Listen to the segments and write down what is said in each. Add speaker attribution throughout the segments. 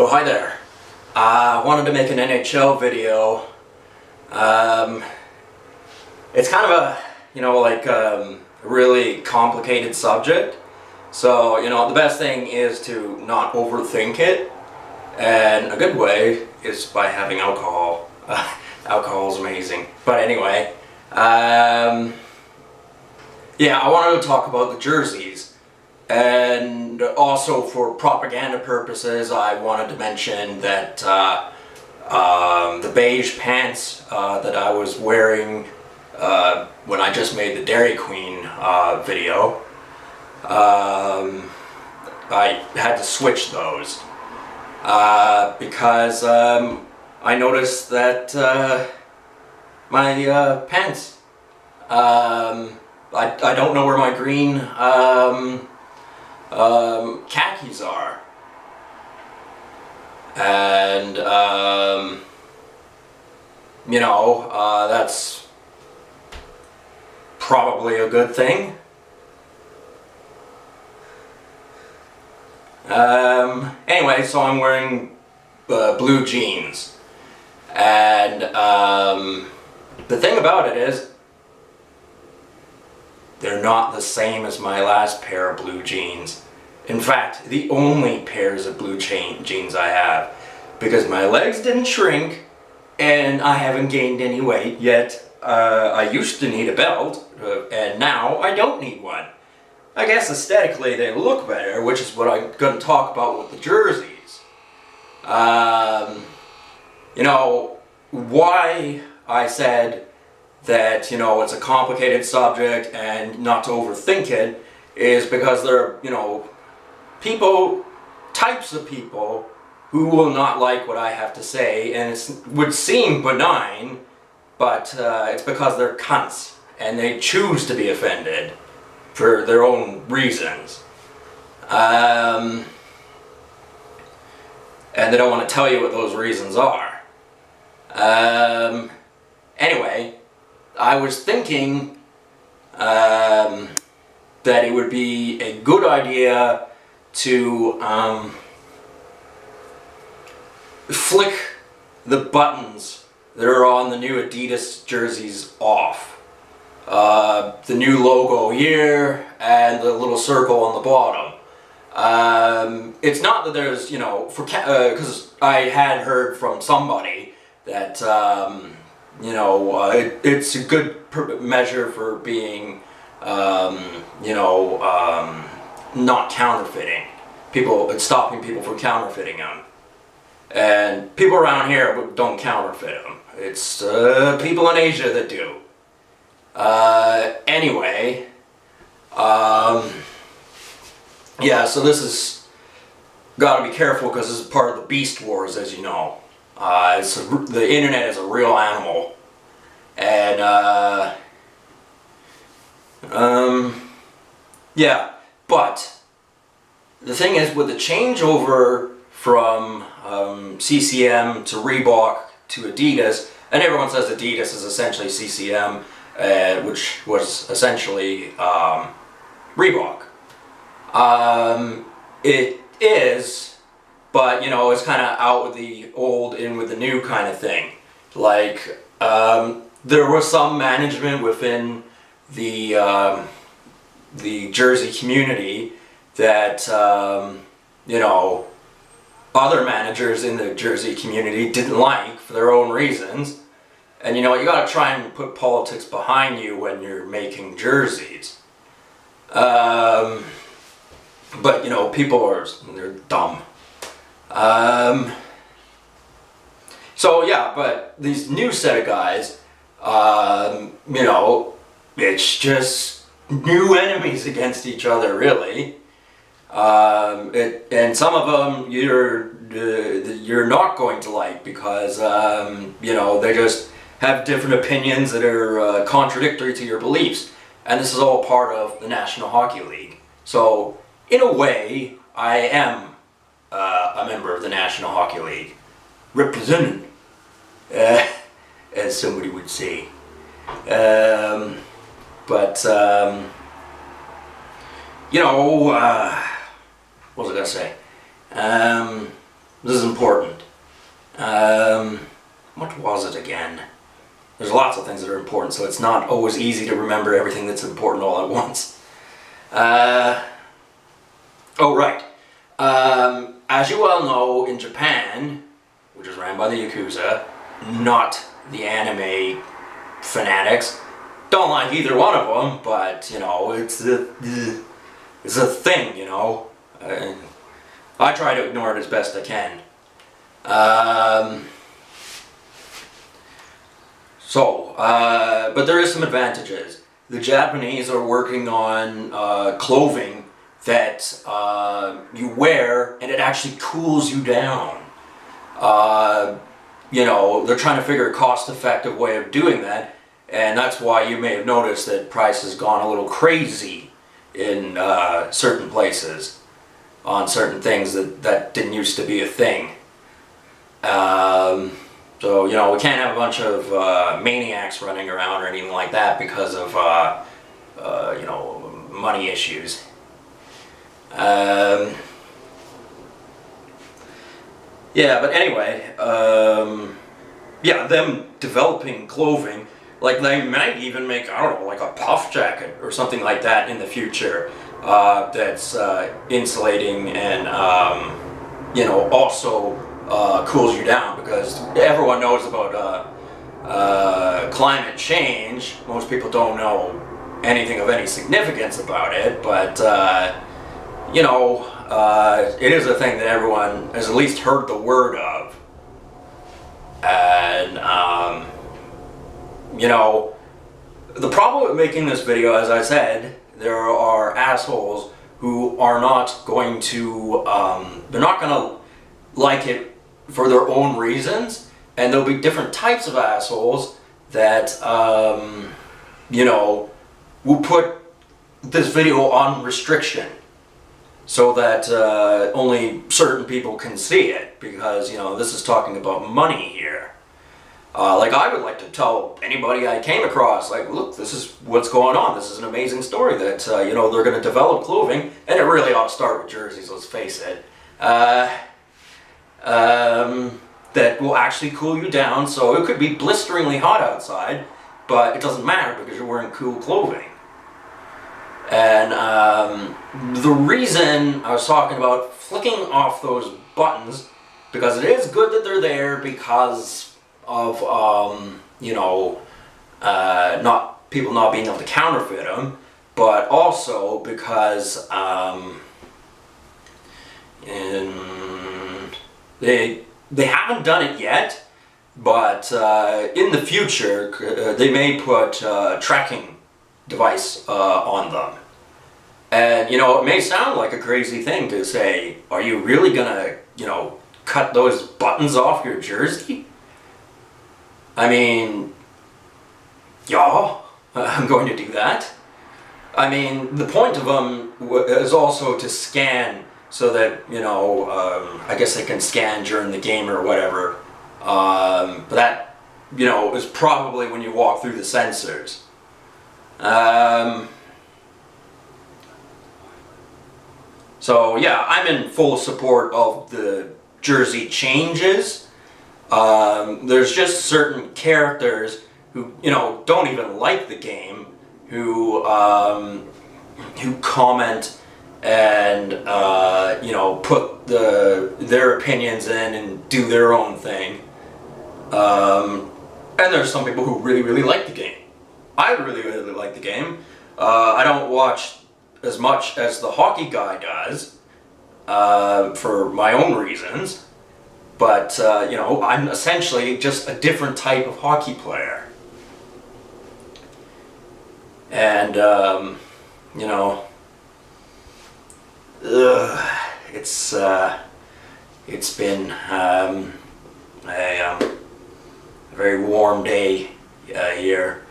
Speaker 1: Oh, hi there. I wanted to make an NHL video. It's kind of a, really complicated subject. So, the best thing is to not overthink it. And a good way is by having alcohol. Alcohol is amazing. But anyway, yeah, I wanted to talk about the jerseys. And also for propaganda purposes, I wanted to mention that the beige pants that I was wearing when I just made the Dairy Queen video, I had to switch those because I noticed that my pants, I don't know where my green khakis are, and that's probably a good thing. Anyway, so I'm wearing blue jeans, and the thing about it is they're not the same as my last pair of blue jeans. In fact, the only pairs of blue jeans I have, because my legs didn't shrink and I haven't gained any weight yet. I used to need a belt and now I don't need one. I guess aesthetically they look better, which is what I'm going to talk about with the jerseys. Why I said that, it's a complicated subject and not to overthink it is because there are, types of people who will not like what I have to say, and it would seem benign, but it's because they're cunts and they choose to be offended for their own reasons. And they don't want to tell you what those reasons are. Anyway, I was thinking that it would be a good idea to flick the buttons that are on the new Adidas jerseys off. The new logo here and the little circle on the bottom. It's not that there's, because I had heard from somebody that it's a good measure for being, not counterfeiting. Stopping people from counterfeiting them. And people around here don't counterfeit them. It's people in Asia that do. Anyway, yeah, so this is gotta be careful because this is part of the beast wars, as you know. The internet is a real animal, and yeah, but the thing is, with the changeover from CCM to Reebok to Adidas, and everyone says Adidas is essentially CCM, which was essentially Reebok. It is, but it's kind of out with the old, in with the new kind of thing. Like, there was some management within the jersey community that, other managers in the jersey community didn't like for their own reasons. And you gotta try and put politics behind you when you're making jerseys. But people they're dumb. So yeah, but these new set of guys, it's just new enemies against each other, really. And some of them you're not going to like because they just have different opinions that are contradictory to your beliefs, and this is all part of the National Hockey League. So in a way, I am a member of the National Hockey League, represented, as somebody would say. But what was I gonna say? This is important. What was it again? There's lots of things that are important, so it's not always easy to remember everything that's important all at once. Oh, right. As you well know, in Japan, which is ran by the Yakuza, not the anime fanatics, don't like either one of them, but, you know, it's a thing, you know. I try to ignore it as best I can. But there is some advantages. The Japanese are working on clothing that you wear and it actually cools you down. You know, they're trying to figure a cost-effective way of doing that, and that's why you may have noticed that price has gone a little crazy in certain places on certain things that didn't used to be a thing. So, you know, we can't have a bunch of maniacs running around or anything like that because of, you know, money issues. Yeah, but anyway, yeah, them developing clothing, like they might even make, I don't know, like a puff jacket or something like that in the future that's insulating and, you know, also cools you down, because everyone knows about climate change. Most people don't know anything of any significance about it, but you know, it is a thing that everyone has at least heard the word of. And you know, the problem with making this video, as I said, there are assholes who are not going to, they're not going to like it for their own reasons, and there'll be different types of assholes that, you know, will put this video on restriction so that only certain people can see it, because, you know, this is talking about money here. Like, I would like to tell anybody I came across, like, look, this is what's going on. This is an amazing story that, you know, they're going to develop clothing, and it really ought to start with jerseys, let's face it. That will actually cool you down, so it could be blisteringly hot outside, but it doesn't matter because you're wearing cool clothing. And the reason I was talking about flicking off those buttons, because it is good that they're there because of, you know, people not being able to counterfeit them, but also because they haven't done it yet, but in the future they may put a tracking device on them. And, you know, it may sound like a crazy thing to say, are you really gonna, you know, cut those buttons off your jersey? I mean, yeah, I'm going to do that. I mean, the point of them is also to scan so that, you know, I guess they can scan during the game or whatever. But that, you know, is probably when you walk through the sensors. So yeah, I'm in full support of the jersey changes. There's just certain characters who, you know, don't even like the game, who comment and, you know, put their opinions in and do their own thing. And there's some people who really, really like the game. I really, really like the game. I don't watch as much as the hockey guy does, for my own reasons. But, you know, I'm essentially just a different type of hockey player. And, you know, it's been a very warm day here,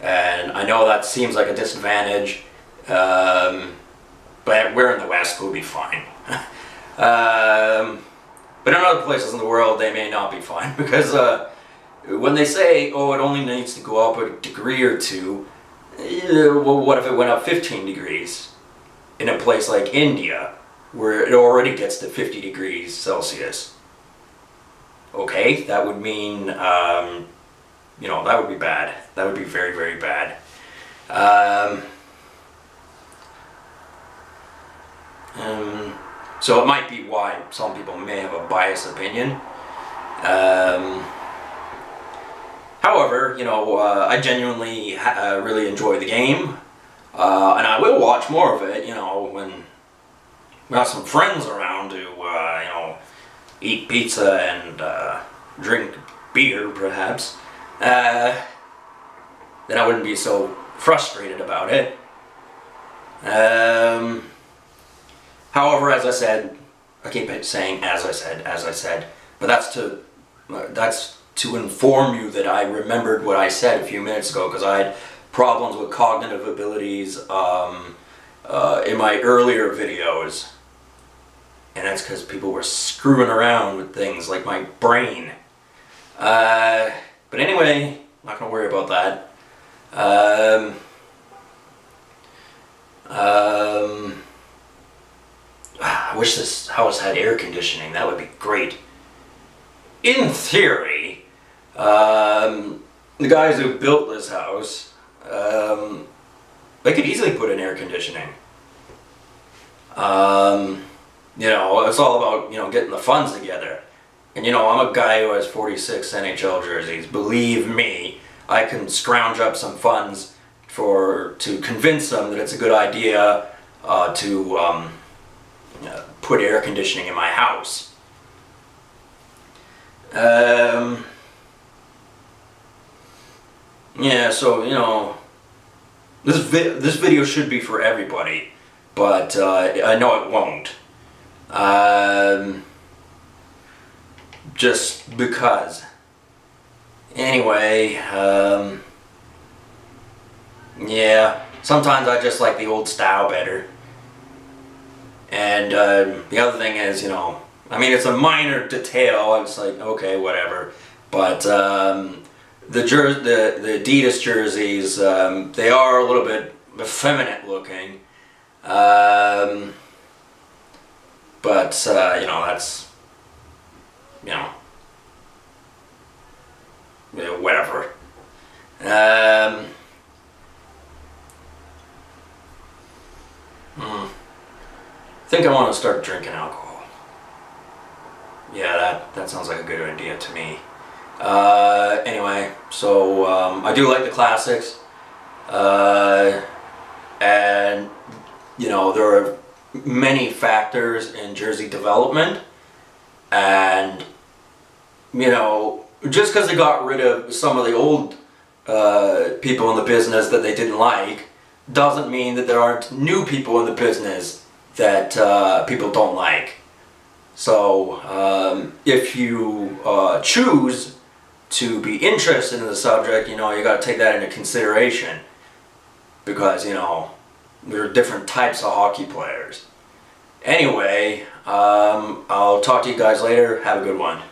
Speaker 1: and I know that seems like a disadvantage, but we're in the West, we'll be fine. But in other places in the world, they may not be fine, because when they say, oh, it only needs to go up a degree or two, well, what if it went up 15 degrees in a place like India, where it already gets to 50 degrees Celsius? okay, that would mean, you know, that would be bad. That would be very, very bad. So it might be why some people may have a biased opinion. However, you know, I genuinely really enjoy the game, and I will watch more of it, you know, when we have some friends around to, you know, eat pizza and drink beer, perhaps. Then I wouldn't be so frustrated about it. However, as I said, I keep saying as I said, but that's to inform you that I remembered what I said a few minutes ago, because I had problems with cognitive abilities in my earlier videos, and that's because people were screwing around with things like my brain. But anyway, I'm not gonna worry about that. I wish this house had air conditioning. That would be great. In theory, the guys who built this house, they could easily put in air conditioning. You know, it's all about, you know, getting the funds together. And you know, I'm a guy who has 46 NHL jerseys. Believe me, I can scrounge up some funds to convince them that it's a good idea to put air conditioning in my house. Yeah, so, you know, this video should be for everybody, but I know it won't. Just because. Anyway, yeah, sometimes I just like the old style better. And the other thing is, you know, I mean, it's a minor detail. It's like, okay, whatever. But the Adidas jerseys, they are a little bit effeminate looking. But you know, that's, you know, whatever. I think I want to start drinking alcohol. Yeah, that sounds like a good idea to me. Anyway, so I do like the classics, and you know, there are many factors in jersey development, and you know, just because they got rid of some of the old people in the business that they didn't like, doesn't mean that there aren't new people in the business that people don't like. So if you choose to be interested in the subject, you know, you got to take that into consideration, because you know, there are different types of hockey players. Anyway, I'll talk to you guys later. Have a good one.